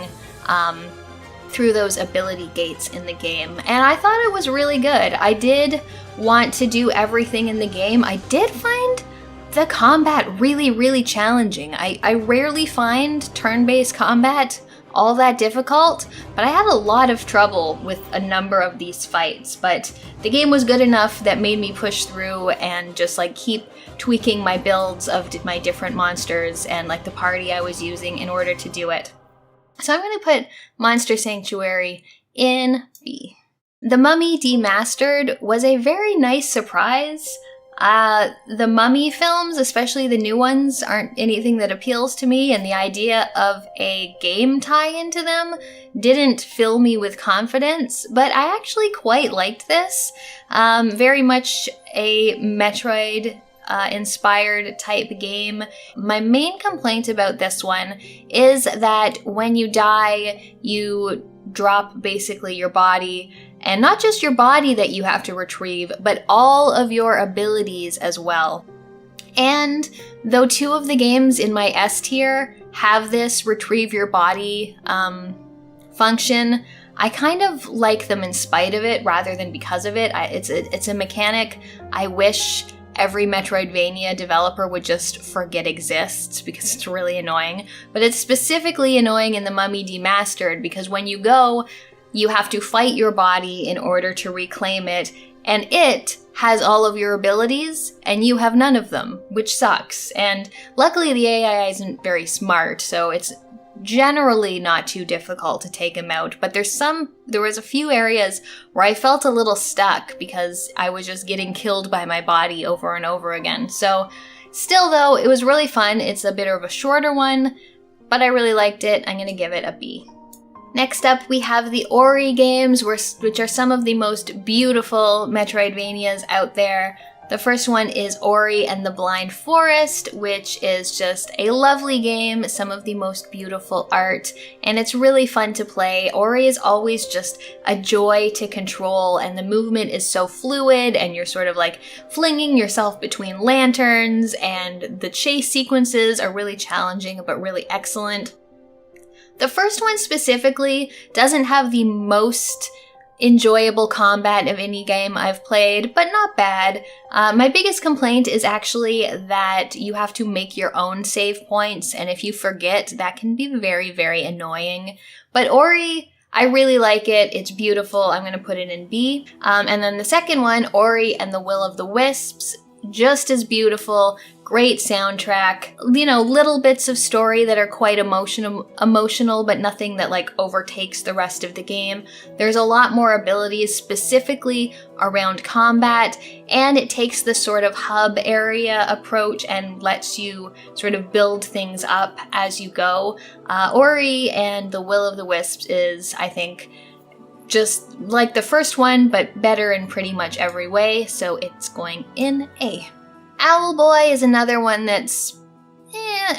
through those ability gates in the game. And I thought it was really good. I did want to do everything in the game. I did find the combat really, really challenging. I rarely find turn-based combat all that difficult, but I had a lot of trouble with a number of these fights. But the game was good enough that made me push through and just like keep tweaking my builds of my different monsters and like the party I was using in order to do it. So I'm going to put Monster Sanctuary in B. The Mummy Demastered was a very nice surprise. The Mummy films, especially the new ones, aren't anything that appeals to me, and the idea of a game tie-in to them didn't fill me with confidence, but I actually quite liked this. Very much a Metroid inspired type game. My main complaint about this one is that when you die, you drop basically your body, and not just your body that you have to retrieve, but all of your abilities as well. And though 2 of the games in my S tier have this retrieve your body function, I kind of like them in spite of it rather than because of it. It's a mechanic I wish every Metroidvania developer would just forget exists, because it's really annoying. But it's specifically annoying in the Mummy Demastered, because when you go, you have to fight your body in order to reclaim it, and it has all of your abilities, and you have none of them, which sucks. And luckily the AI isn't very smart, so it's generally not too difficult to take him out, but there was a few areas where I felt a little stuck because I was just getting killed by my body over and over again. So still though, it was really fun. It's a bit of a shorter one, but I really liked it. I'm gonna give it a B. Next up, we have the Ori games, which are some of the most beautiful Metroidvanias out there. The first one is Ori and the Blind Forest, which is just a lovely game, some of the most beautiful art, and it's really fun to play. Ori is always just a joy to control, and the movement is so fluid, and you're sort of like flinging yourself between lanterns, and the chase sequences are really challenging but really excellent. The first one specifically doesn't have the most enjoyable combat of any game I've played, but not bad. My biggest complaint is actually that you have to make your own save points, and if you forget, that can be very, very annoying. But Ori, I really like it. It's beautiful. I'm going to put it in B. And then the second one, Ori and the Will of the Wisps, just as beautiful, great soundtrack, you know, little bits of story that are quite emotional, but nothing that like overtakes the rest of the game. There's a lot more abilities specifically around combat, and it takes the sort of hub area approach and lets you sort of build things up as you go. Ori and the Will of the Wisps is, I think, just like the first one, but better in pretty much every way, so it's going in A. Owlboy is another one that's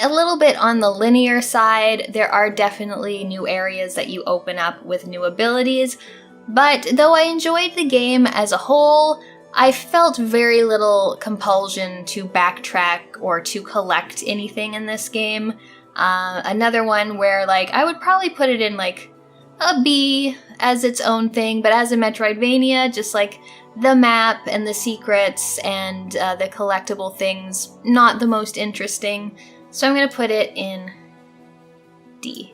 a little bit on the linear side. There are definitely new areas that you open up with new abilities, but though I enjoyed the game as a whole, I felt very little compulsion to backtrack or to collect anything in this game. Another one where like I would probably put it in like a B as its own thing, but as a Metroidvania, just like the map and the secrets and the collectible things, not the most interesting. So I'm going to put it in D.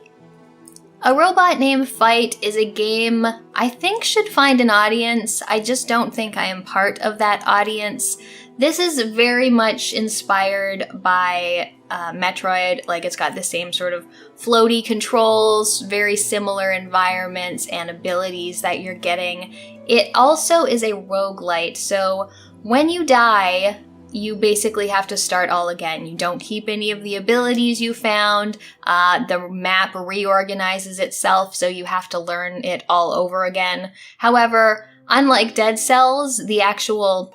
A Robot Named Fight is a game I think should find an audience. I just don't think I am part of that audience. This is very much inspired by Metroid, like it's got the same sort of floaty controls, very similar environments and abilities that you're getting. It also is a roguelite, so when you die, you basically have to start all again. You don't keep any of the abilities you found. The map reorganizes itself, so you have to learn it all over again. However, unlike Dead Cells, the actual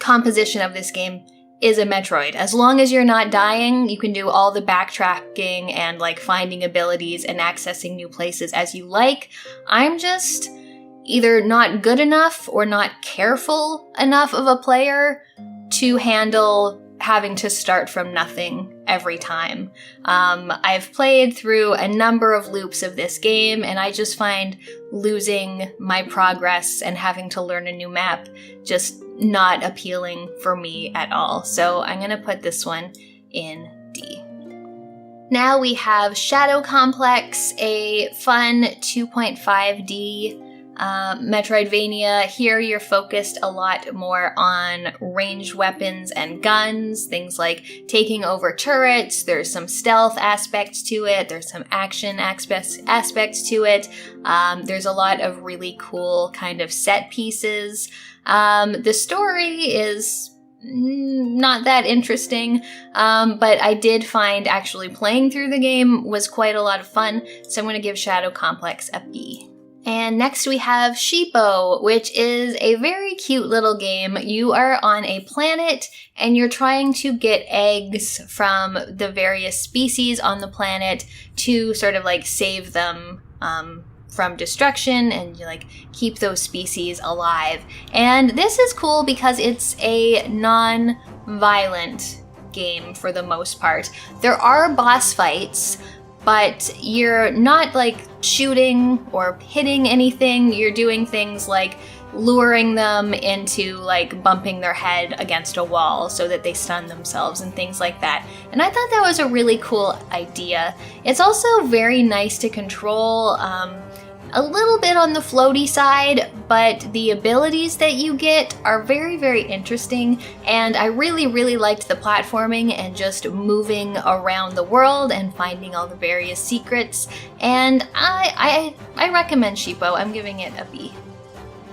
composition of this game is a Metroid. As long as you're not dying, you can do all the backtracking and like finding abilities and accessing new places as you like. I'm just either not good enough or not careful enough of a player to handle having to start from nothing every time. I've played through a number of loops of this game, and I just find losing my progress and having to learn a new map just not appealing for me at all. So I'm gonna put this one in D. Now we have Shadow Complex, a fun 2.5D Metroidvania. Here you're focused a lot more on ranged weapons and guns, things like taking over turrets. There's some stealth aspects to it. There's some action aspects to it. There's a lot of really cool kind of set pieces. The story is not that interesting, but I did find actually playing through the game was quite a lot of fun, so I'm going to give Shadow Complex a B. And next we have Sheepo, which is a very cute little game. You are on a planet and you're trying to get eggs from the various species on the planet to sort of like save them from destruction and like keep those species alive. And this is cool because it's a non-violent game for the most part. There are boss fights, but you're not like shooting or hitting anything. You're doing things like luring them into like bumping their head against a wall so that they stun themselves and things like that. And I thought that was a really cool idea. It's also very nice to control, a little bit on the floaty side, but the abilities that you get are very, very interesting, and I really, really liked the platforming and just moving around the world and finding all the various secrets, and I recommend Sheepo. I'm giving it a B.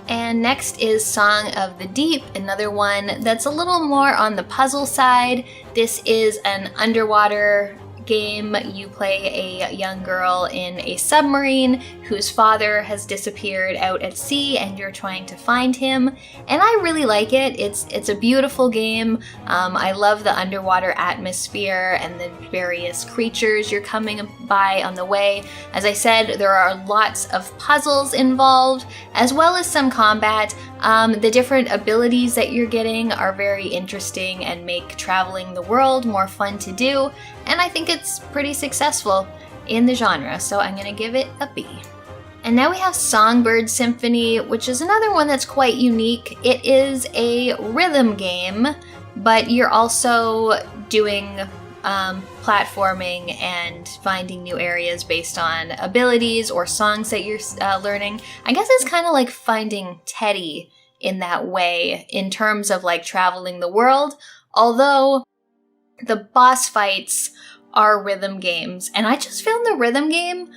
And next is Song of the Deep, another one that's a little more on the puzzle side. This is an underwater game. You play a young girl in a submarine whose father has disappeared out at sea and you're trying to find him, and I really like it. It's a beautiful game. I love the underwater atmosphere and the various creatures you're coming by on the way. As I said, there are lots of puzzles involved as well as some combat. The different abilities that you're getting are very interesting and make traveling the world more fun to do, and I think it's pretty successful in the genre, so I'm gonna give it a B. And now we have Songbird Symphony, which is another one that's quite unique. It is a rhythm game, but you're also doing platforming and finding new areas based on abilities or songs that you're learning. I guess it's kind of like Finding Teddy in that way, in terms of like traveling the world, although the boss fights are rhythm games, and I just found the rhythm game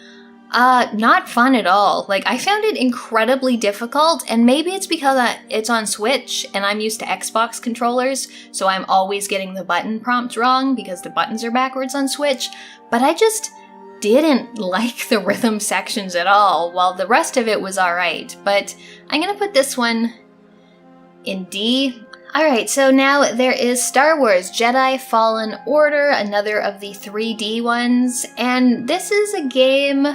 not fun at all. Like, I found it incredibly difficult, and maybe it's because it's on Switch and I'm used to Xbox controllers, so I'm always getting the button prompts wrong because the buttons are backwards on Switch, but I just didn't like the rhythm sections at all, while the rest of it was alright. But I'm gonna put this one in D. Alright, so now there is Star Wars Jedi Fallen Order, another of the 3D ones, and this is a game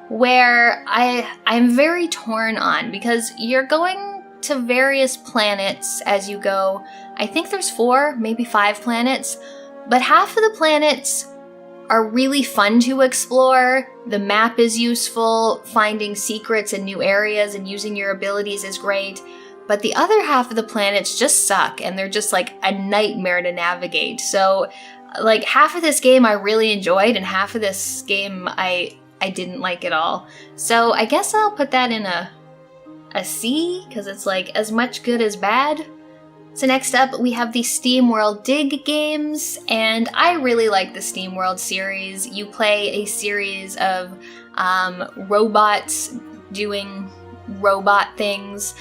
where I'm very torn on, because you're going to various planets as you go. I think there's 4, maybe 5 planets, but half of the planets are really fun to explore. The map is useful, finding secrets in new areas and using your abilities is great. But the other half of the planets just suck, and they're just like a nightmare to navigate. So, like, half of this game I really enjoyed, and half of this game I didn't like at all. So I guess I'll put that in a C, because it's like as much good as bad. So next up we have the SteamWorld Dig games, and I really like the SteamWorld series. You play a series of robots doing robot things.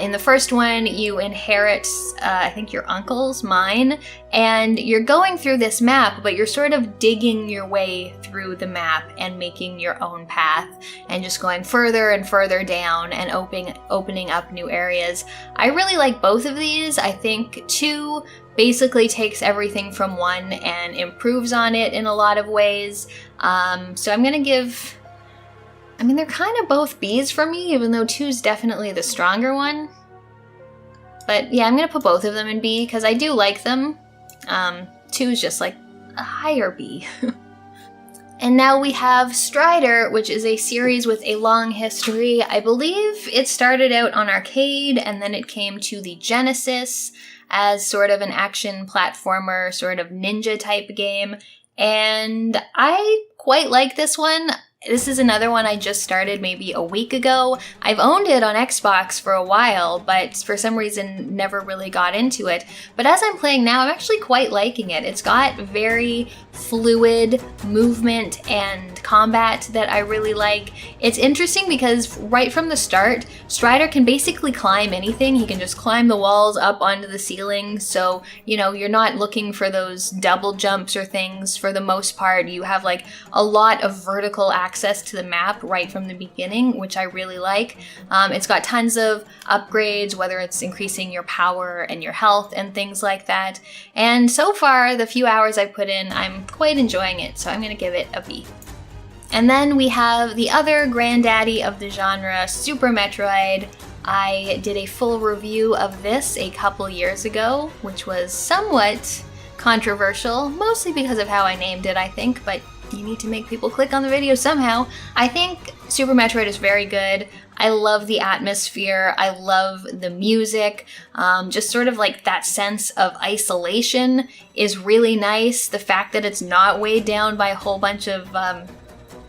In the first one, you inherit, I think, your uncle's mine, and you're going through this map, but you're sort of digging your way through the map and making your own path, and just going further and further down and opening up new areas. I really like both of these. I think 2 basically takes everything from 1 and improves on it in a lot of ways. So I'm gonna give, I mean, they're kind of both Bs for me, even though 2's definitely the stronger one. But yeah, I'm going to put both of them in B, because I do like them. 2's just like a higher B. And now we have Strider, which is a series with a long history. I believe it started out on arcade, and then it came to the Genesis as sort of an action platformer, sort of ninja type game. And I quite like this one. This is another one I just started maybe a week ago. I've owned it on Xbox for a while, but for some reason never really got into it. But as I'm playing now, I'm actually quite liking it. It's got very fluid movement and combat that I really like. It's interesting because right from the start, Strider can basically climb anything. He can just climb the walls up onto the ceiling. So, you know, you're not looking for those double jumps or things for the most part. You have like a lot of vertical access to the map right from the beginning, which I really like. It's got tons of upgrades, whether it's increasing your power and your health and things like that. And so far, the few hours I put in, I'm quite enjoying it, so I'm gonna give it a B. And then we have the other granddaddy of the genre, Super Metroid. I did a full review of this a couple years ago, which was somewhat controversial, mostly because of how I named it, I think, but you need to make people click on the video somehow. I think Super Metroid is very good. I love the atmosphere. I love the music. Just sort of like that sense of isolation is really nice. The fact that it's not weighed down by a whole bunch of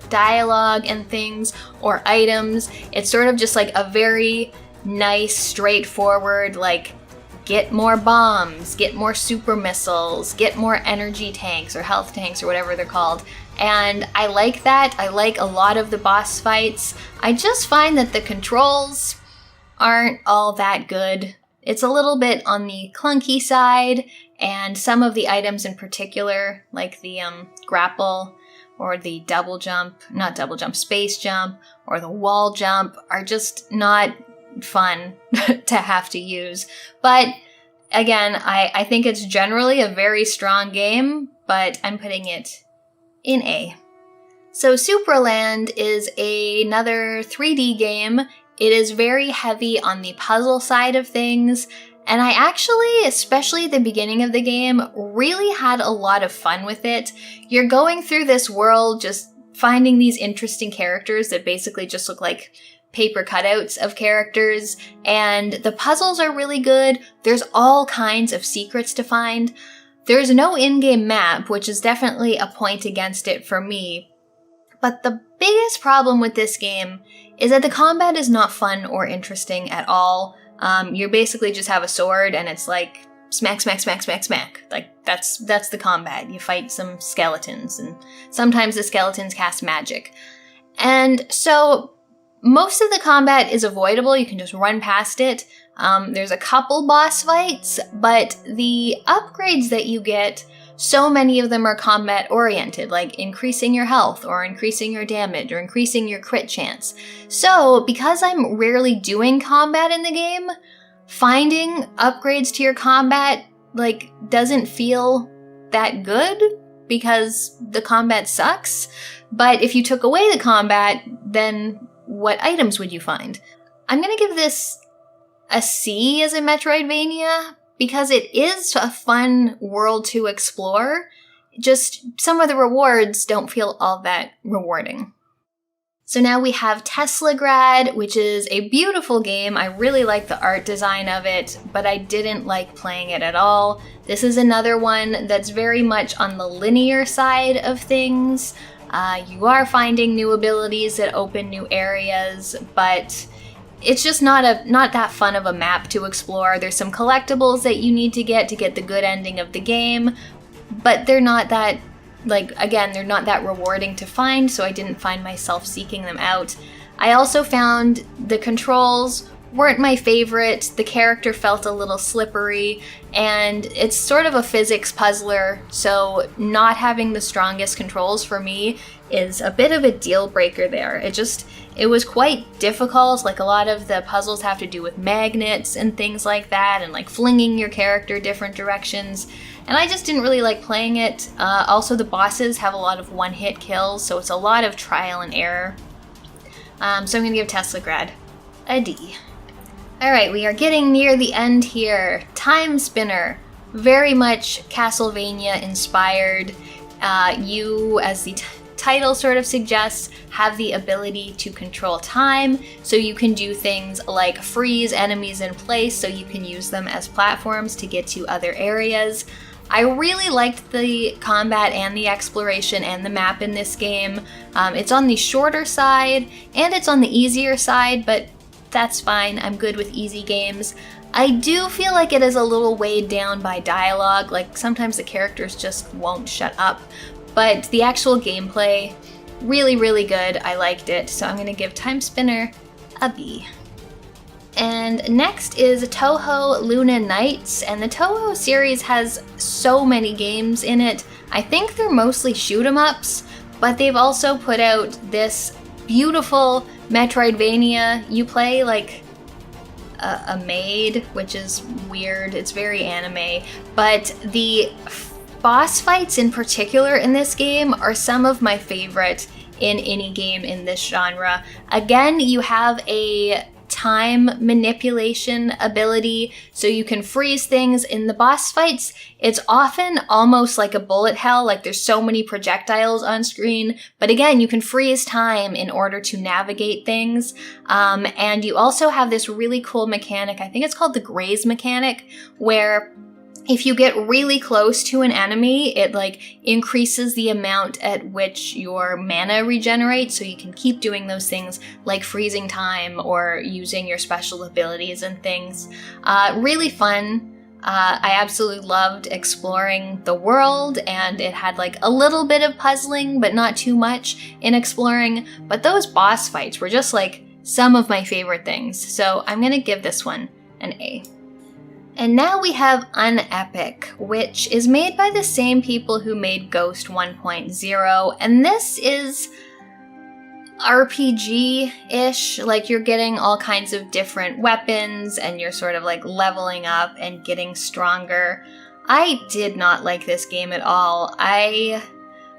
dialogue and things or items. It's sort of just like a very nice, straightforward, like, get more bombs, get more super missiles, get more energy tanks or health tanks or whatever they're called. And I like that. I like a lot of the boss fights. I just find that the controls aren't all that good. It's a little bit on the clunky side, and some of the items in particular, like the grapple or the space jump, or the wall jump, are just not fun to have to use. But again, I think it's generally a very strong game, but I'm putting it in A. So Supraland is another 3D game. It is very heavy on the puzzle side of things, and I actually, especially at the beginning of the game, really had a lot of fun with it. You're going through this world just finding these interesting characters that basically just look like paper cutouts of characters, and the puzzles are really good. There's all kinds of secrets to find. There's no in-game map, which is definitely a point against it for me. But the biggest problem with this game is that the combat is not fun or interesting at all. You basically just have a sword and it's like smack, smack, smack, smack, smack. Like that's the combat. You fight some skeletons, and sometimes the skeletons cast magic. And so most of the combat is avoidable. You can just run past it. There's a couple boss fights, but the upgrades that you get, so many of them are combat oriented, like increasing your health or increasing your damage or increasing your crit chance. So because I'm rarely doing combat in the game, finding upgrades to your combat like doesn't feel that good because the combat sucks. But if you took away the combat, then what items would you find? I'm gonna give this a C as a Metroidvania because it is a fun world to explore. Just some of the rewards don't feel all that rewarding. So now we have Teslagrad, which is a beautiful game. I really like the art design of it, but I didn't like playing it at all. This is another one that's very much on the linear side of things. You are finding new abilities that open new areas, but it's just not that fun of a map to explore. There's some collectibles that you need to get the good ending of the game, but they're not that, they're not that rewarding to find, so I didn't find myself seeking them out. I also found the controls weren't my favorite. The character felt a little slippery, and it's sort of a physics puzzler, so not having the strongest controls for me is a bit of a deal breaker there. It was quite difficult. Like, a lot of the puzzles have to do with magnets and things like that, and like flinging your character different directions, and I just didn't really like playing it. Also, the bosses have a lot of one-hit kills, so it's a lot of trial and error. So I'm gonna give Teslagrad a D. Alright, we are getting near the end here. Time Spinner, very much Castlevania inspired. You, as the title sort of suggests, have the ability to control time, so you can do things like freeze enemies in place so you can use them as platforms to get to other areas. I really liked the combat and the exploration and the map in this game. It's on the shorter side and it's on the easier side, but that's fine. I'm good with easy games. I do feel like it is a little weighed down by dialogue, like sometimes the characters just won't shut up, but the actual gameplay, really, really good. I liked it, so I'm gonna give Time Spinner a B. And next is Touhou Luna Nights, and the Touhou series has so many games in it. I think they're mostly shoot-em-ups, but they've also put out this beautiful Metroidvania. You play like a maid, which is weird. It's very anime, but the boss fights in particular in this game are some of my favorite in any game in this genre. Again, you have a time manipulation ability, so you can freeze things. In the boss fights, it's often almost like a bullet hell, like there's so many projectiles on screen, but again, you can freeze time in order to navigate things. And you also have this really cool mechanic, I think it's called the graze mechanic, where if you get really close to an enemy, it like increases the amount at which your mana regenerates, so you can keep doing those things like freezing time or using your special abilities and things. Really fun. I absolutely loved exploring the world, and it had like a little bit of puzzling, but not too much in exploring. But those boss fights were just like some of my favorite things, so I'm gonna give this one an A. And now we have Unepic, which is made by the same people who made Ghost 1.0, and this is RPG-ish, like you're getting all kinds of different weapons and you're sort of like leveling up and getting stronger. I did not like this game at all.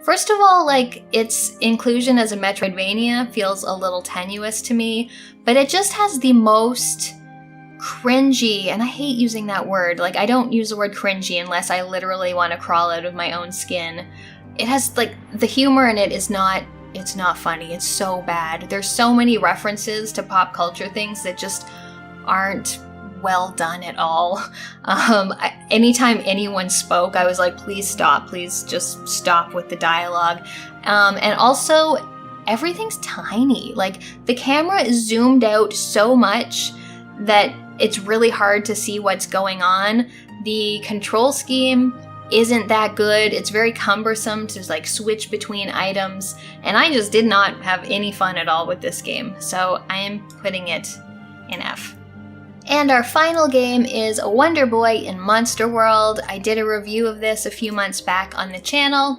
First of all, like, its inclusion as a Metroidvania feels a little tenuous to me, but it just has the most cringy, and I hate using that word, like I don't use the word cringy unless I literally want to crawl out of my own skin. It has like, the humor in it is not, it's not funny, it's so bad. There's so many references to pop culture things that just aren't well done at all. Anytime anyone spoke, I was like, please stop, please just stop with the dialogue. And also, everything's tiny. Like, the camera is zoomed out so much that it's really hard to see what's going on. The control scheme isn't that good. It's very cumbersome to like switch between items, and I just did not have any fun at all with this game, so I am putting it in F. And our final game is Wonder Boy in Monster World. I did a review of this a few months back on the channel.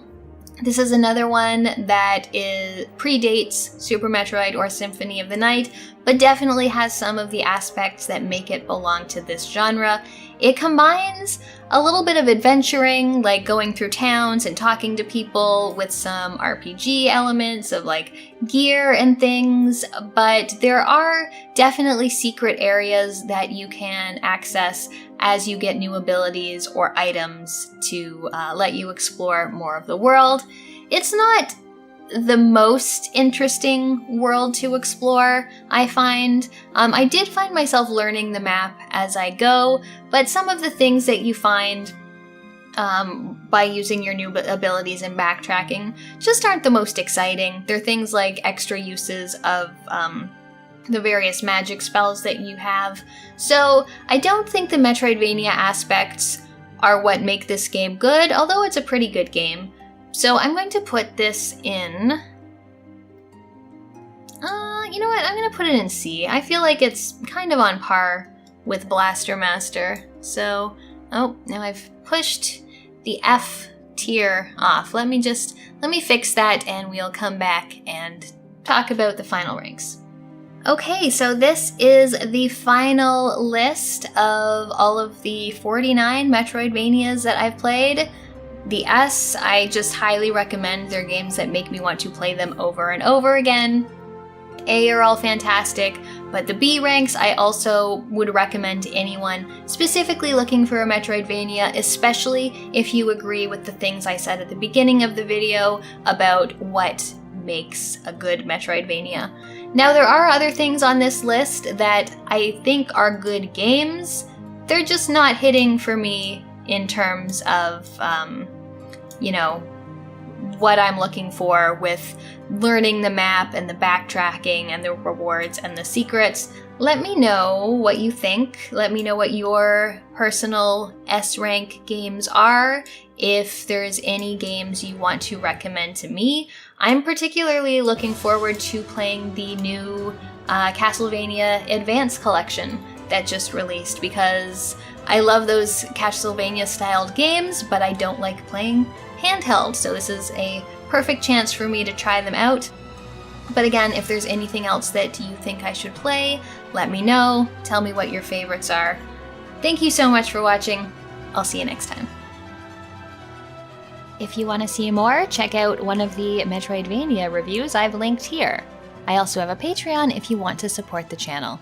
This is another one that predates Super Metroid or Symphony of the Night, but definitely has some of the aspects that make it belong to this genre. It combines a little bit of adventuring, like going through towns and talking to people, with some RPG elements of like gear and things, but there are definitely secret areas that you can access as you get new abilities or items to let you explore more of the world. It's not the most interesting world to explore, I find. I did find myself learning the map as I go, but some of the things that you find by using your new abilities and backtracking just aren't the most exciting. They're things like extra uses of the various magic spells that you have. So I don't think the Metroidvania aspects are what make this game good, although it's a pretty good game. So I'm going to put this in, you know what, I'm going to put it in C. I feel like it's kind of on par with Blaster Master. So, oh, now I've pushed the F tier off. Let me fix that and we'll come back and talk about the final ranks. Okay, so this is the final list of all of the 49 Metroidvanias that I've played. The S, I just highly recommend. They're games that make me want to play them over and over again. A are all fantastic, but the B ranks I also would recommend to anyone specifically looking for a Metroidvania, especially if you agree with the things I said at the beginning of the video about what makes a good Metroidvania. Now, there are other things on this list that I think are good games. They're just not hitting for me in terms of, what I'm looking for with learning the map and the backtracking and the rewards and the secrets. Let me know what you think. Let me know what your personal S-rank games are. If there's any games you want to recommend to me. I'm particularly looking forward to playing the new Castlevania Advance Collection that just released, because I love those Castlevania-styled games, but I don't like playing handheld, so this is a perfect chance for me to try them out. But again, if there's anything else that you think I should play, let me know. Tell me what your favorites are. Thank you so much for watching. I'll see you next time. If you want to see more, check out one of the Metroidvania reviews I've linked here. I also have a Patreon if you want to support the channel.